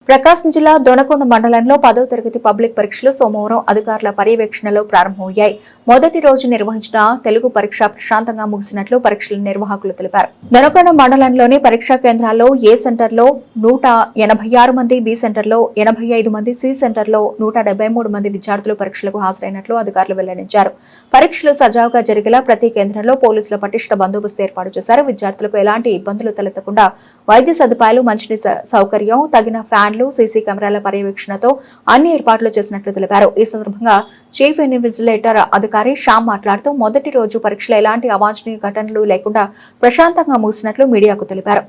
ప్రకాశం జిల్లా దొనకొండ మండలంలో 10వ తరగతి పబ్లిక్ పరీక్షలు సోమవారం అధికారుల పర్యవేక్షణలో ప్రారంభమయ్యాయి. మొదటి రోజు నిర్వహించిన తెలుగు పరీక్ష ప్రశాంతంగా ముగిసినట్లు పరీక్షల నిర్వాహకులు తెలిపారు. దొనకొండ మండలంలోని పరీక్షా కేంద్రాల్లో ఏ సెంటర్లో 186 మంది, బి సెంటర్లో 85 మంది, సి సెంటర్లో 173 మంది విద్యార్థులు పరీక్షలకు హాజరైనట్లు అధికారులు వెల్లడించారు. పరీక్షలు సజావుగా జరిగేలా ప్రతి కేంద్రంలో పోలీసుల పటిష్ట బందోబస్తు ఏర్పాటు చేశారు. విద్యార్థులకు ఎలాంటి ఇబ్బందులు తలెత్తకుండా వైద్య సదుపాయాలు, మంచినీటి సౌకర్యం, తగిన ఫ్యాన్లు, సీసీ కెమెరాల పర్యవేక్షణతో అన్ని ఏర్పాట్లు చేసినట్లు తెలిపారు. ఈ సందర్భంగా చీఫ్ ఇన్విజిలేటర్ అధికారి శ్యామ్ మాట్లాడుతూ మొదటి రోజు పరీక్షలో ఎలాంటి అవాంఛనీయ ఘటనలు లేకుండా ప్రశాంతంగా ముగిసినట్లు మీడియాకు తెలిపారు.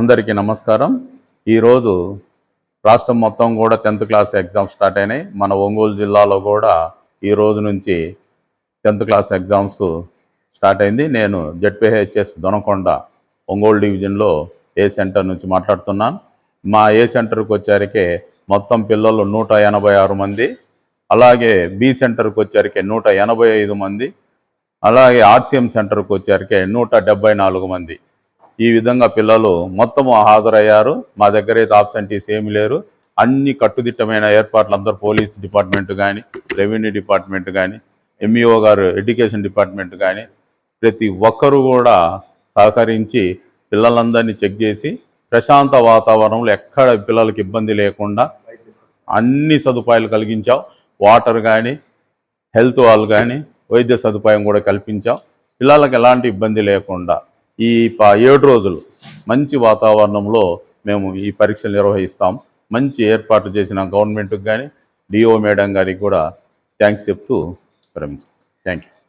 అందరికీ నమస్కారం. ఈరోజు రాష్ట్రం మొత్తం కూడా 10th క్లాస్ ఎగ్జామ్స్ స్టార్ట్ అయినాయి. మన ఒంగోలు జిల్లాలో కూడా ఈ రోజు నుంచి 10th క్లాస్ ఎగ్జామ్స్ స్టార్ట్ అయింది. నేను జెడ్పీహెచ్ఎస్ దొనకొండ ఒంగోలు డివిజన్లో ఏ సెంటర్ నుంచి మాట్లాడుతున్నాను. మా ఏ సెంటర్కి వచ్చేసరికి మొత్తం పిల్లలు 186 మంది, అలాగే బి సెంటర్కి వచ్చేసరికి 185 మంది, అలాగే ఆర్సీఎం సెంటర్కి వచ్చేసరికి 174 మంది. ఈ విధంగా పిల్లలు మొత్తము హాజరయ్యారు. మా దగ్గర అయితే ఆబ్సెంటీస్ ఏమి లేరు. అన్ని కట్టుదిట్టమైన ఏర్పాట్లు అందరూ పోలీస్ డిపార్ట్మెంట్ కానీ, రెవెన్యూ డిపార్ట్మెంట్ కానీ, ఎంఈఓ గారు ఎడ్యుకేషన్ డిపార్ట్మెంట్ కానీ ప్రతి ఒక్కరూ కూడా సహకరించి పిల్లలందరినీ చెక్ చేసి ప్రశాంత వాతావరణంలో ఎక్కడ పిల్లలకి ఇబ్బంది లేకుండా అన్ని సదుపాయాలు కలిగించాం. వాటర్ కానీ, హెల్త్ వాళ్ళు కానీ వైద్య సదుపాయం కూడా కల్పించాం. పిల్లలకు ఎలాంటి ఇబ్బంది లేకుండా ఈ 7 రోజులు మంచి వాతావరణంలో మేము ఈ పరీక్షలు నిర్వహిస్తాం. మంచి ఏర్పాట్లు చేసిన గవర్నమెంట్కి కానీ, డిఓ మేడం గారికి కూడా థ్యాంక్స్ చెప్తూ థ్యాంక్ యూ.